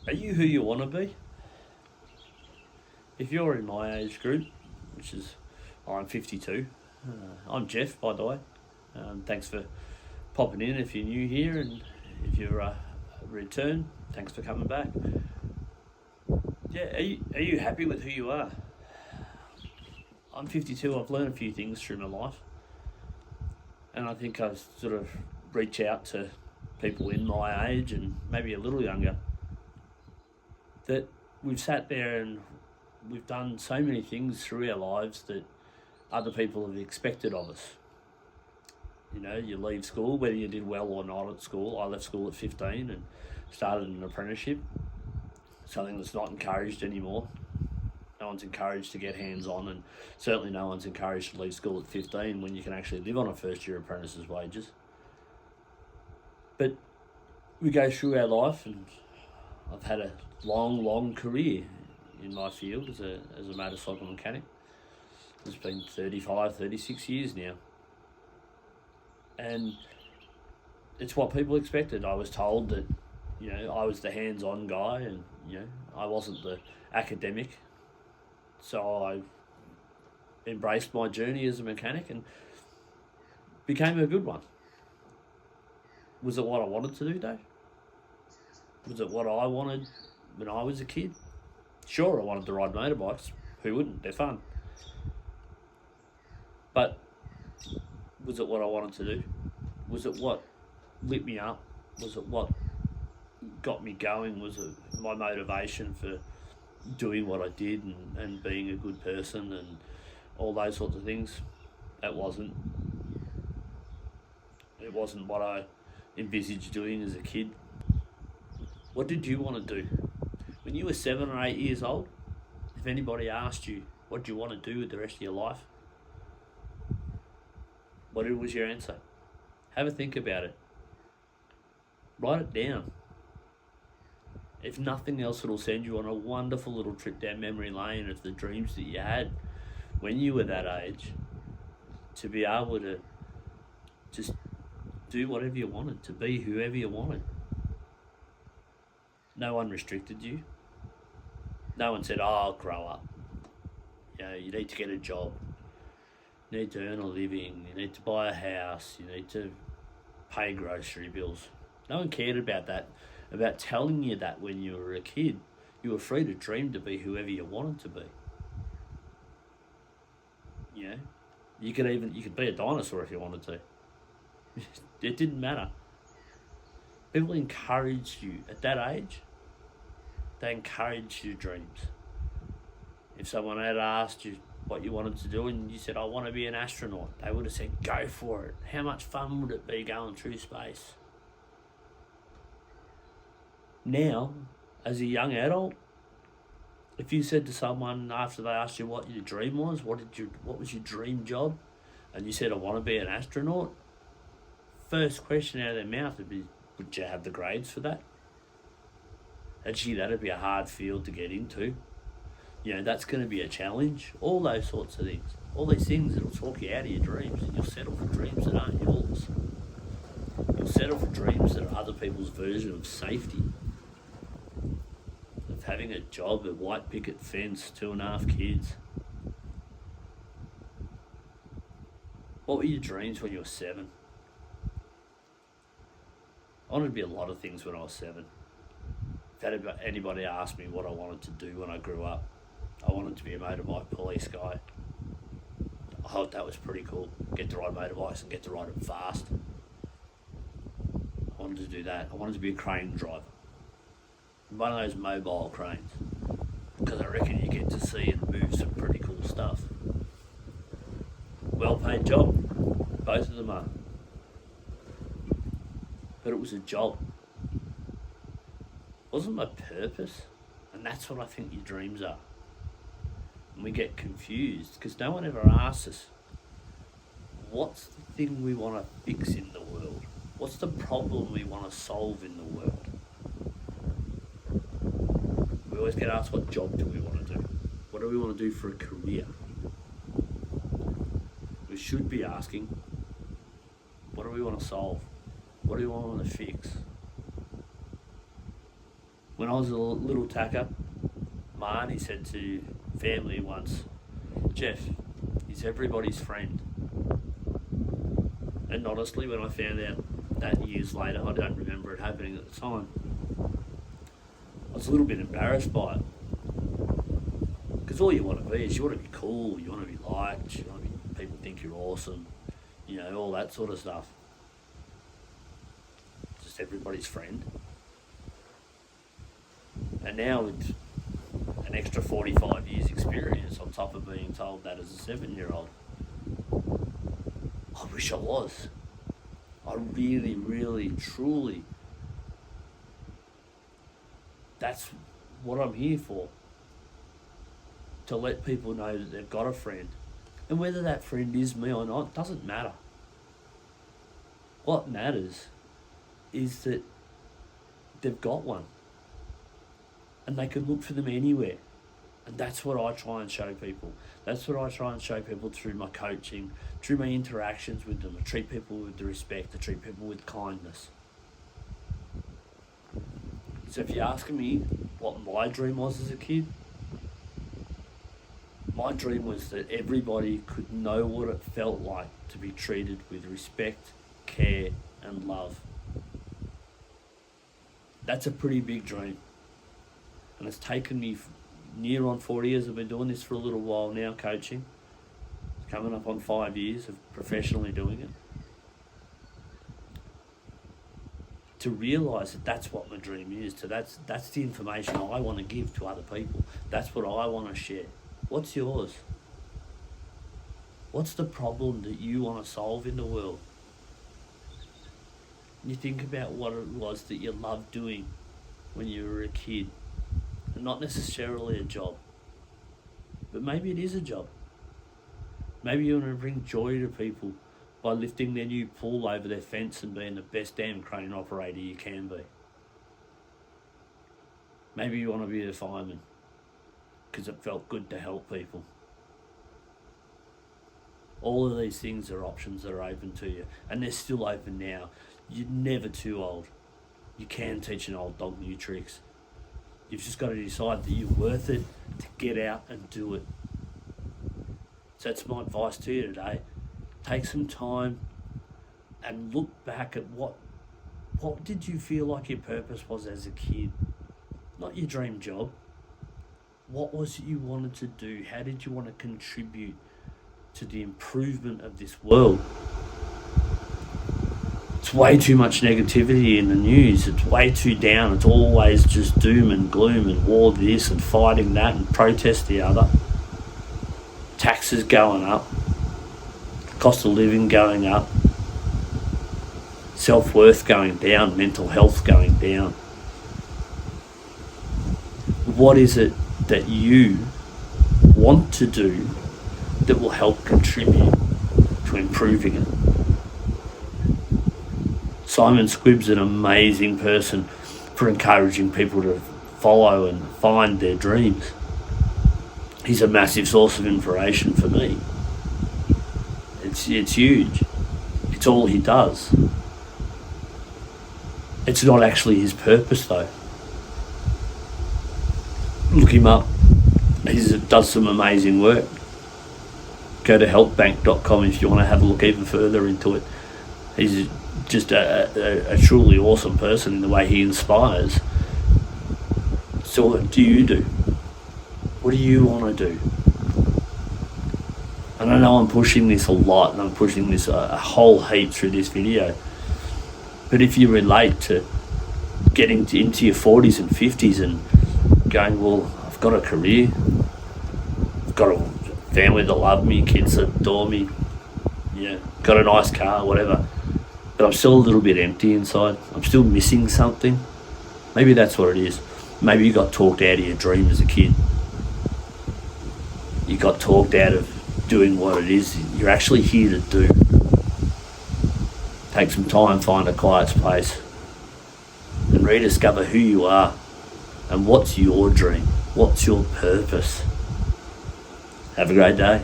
Are you who you want to be? If you're in my age group, which is, I'm 52, I'm Jeff, by the way. Thanks for popping in if you're new here, and if you're a return, thanks for coming back. Yeah, are you happy with who you are? I'm 52, I've learned a few things through my life, and I think I sort of reach out to people in my age and maybe a little younger, that we've sat there and we've done so many things through our lives that other people have expected of us. You know, you leave school, whether you did well or not at school. I left school at 15 and started an apprenticeship, something that's not encouraged anymore. No one's encouraged to get hands-on, and certainly no one's encouraged to leave school at 15 when you can actually live on a first-year apprentice's wages. But we go through our life, and I've had a long career in my field as a motorcycle mechanic. It's been 35, 36 years now. And it's what people expected. I was told that, you know, I was the hands-on guy, and, you know, I wasn't the academic. So I embraced my journey as a mechanic and became a good one. Was it what I wanted to do, Dave? Was it what I wanted when I was a kid? Sure, I wanted to ride motorbikes. Who wouldn't? They're fun. But was it what I wanted to do? Was it what lit me up? Was it what got me going? Was it my motivation for doing what I did and being a good person and all those sorts of things? It wasn't what I envisaged doing as a kid. What did you want to do? When you were 7 or 8 years old, if anybody asked you, what do you want to do with the rest of your life? What was your answer? Have a think about it. Write it down. If nothing else, it'll send you on a wonderful little trip down memory lane of the dreams that you had when you were that age, to be able to just do whatever you wanted, to be whoever you wanted. No one restricted you. No one said, oh, grow up. You know, you need to get a job. You need to earn a living. You need to buy a house. You need to pay grocery bills. No one cared about that, about telling you that when you were a kid. You were free to dream to be whoever you wanted to be. You know, you could be a dinosaur if you wanted to. It didn't matter. People encouraged you at that age. They encouraged your dreams. If someone had asked you what you wanted to do and you said, I want to be an astronaut, they would have said, go for it. How much fun would it be going through space? Now, as a young adult, if you said to someone after they asked you what your dream was, what was your dream job, and you said, I want to be an astronaut, first question out of their mouth would be, would you have the grades for that? Actually, that'd be a hard field to get into. You know, that's going to be a challenge. All those sorts of things. All these things that'll talk you out of your dreams, and you'll settle for dreams that aren't yours. You'll settle for dreams that are other people's version of safety. Of having a job, a white picket fence, 2.5 kids. What were your dreams when you were 7? I wanted to be a lot of things when I was 7. If anybody asked me what I wanted to do when I grew up, I wanted to be a motorbike police guy. I thought that was pretty cool. Get to ride motorbikes and get to ride them fast. I wanted to do that. I wanted to be a crane driver. One of those mobile cranes. Because I reckon you get to see and move some pretty cool stuff. Well-paid job. Both of them are. But it was a job. It wasn't my purpose. And that's what I think your dreams are. And we get confused because no one ever asks us, what's the thing we want to fix in the world? What's the problem we want to solve in the world? We always get asked, what job do we want to do? What do we want to do for a career? We should be asking, what do we want to solve? What do we want to fix? When I was a little tacker, my auntie said to family once, Jeff, he's everybody's friend. And honestly, when I found out that years later, I don't remember it happening at the time, I was a little bit embarrassed by it. Because all you want to be is you want to be cool, you want to be liked, you want to be, people think you're awesome, all that sort of stuff. Just everybody's friend. And now with an extra 45 years experience on top of being told that as a 7-year-old, I wish I was. I really, really, truly, that's what I'm here for. To let people know that they've got a friend. And whether that friend is me or not, doesn't matter. What matters is that they've got one. And they can look for them anywhere. And that's what I try and show people. That's what I try and show people through my coaching, through my interactions with them. I treat people with the respect, I treat people with kindness. So if you're asking me what my dream was as a kid, my dream was that everybody could know what it felt like to be treated with respect, care, and love. That's a pretty big dream. And it's taken me near on 40 years. I've been doing this for a little while now, coaching. It's coming up on 5 years of professionally doing it. To realise that that's what my dream is. That's the information I want to give to other people. That's what I want to share. What's yours? What's the problem that you want to solve in the world? You think about what it was that you loved doing when you were a kid. And not necessarily a job. But maybe it is a job. Maybe you want to bring joy to people by lifting their new pool over their fence and being the best damn crane operator you can be. Maybe you want to be a fireman because it felt good to help people. All of these things are options that are open to you, and they're still open now. You're never too old. You can teach an old dog new tricks. You've just got to decide that you're worth it to get out and do it. So that's my advice to you today. Take some time and look back at what did you feel like your purpose was as a kid? Not your dream job. What was it you wanted to do? How did you want to contribute to the improvement of this world? It's way too much negativity in the news. It's way too down. It's always just doom and gloom and war this and fighting that and protest the other. Taxes going up. Cost of living going up. Self-worth going down. Mental health going down. What is it that you want to do that will help contribute to improving it? Simon Squibb's an amazing person for encouraging people to follow and find their dreams. He's a massive source of inspiration for me. It's huge. It's all he does. It's not actually his purpose though. Look him up. He does some amazing work. Go to helpbank.com if you want to have a look even further into it. He's just a truly awesome person in the way he inspires. So what do you do? What do you want to do? And I know I'm pushing this a lot, and I'm pushing this a whole heap through this video. But if you relate to getting into your 40s and 50s and going, well, I've got a career, I've got a family that love me, kids that adore me, got a nice car, whatever, but I'm still a little bit empty inside. I'm still missing something. Maybe that's what it is. Maybe you got talked out of your dream as a kid. You got talked out of doing what it is you're actually here to do. Take some time, find a quiet space, and rediscover who you are and what's your dream, what's your purpose. Have a great day.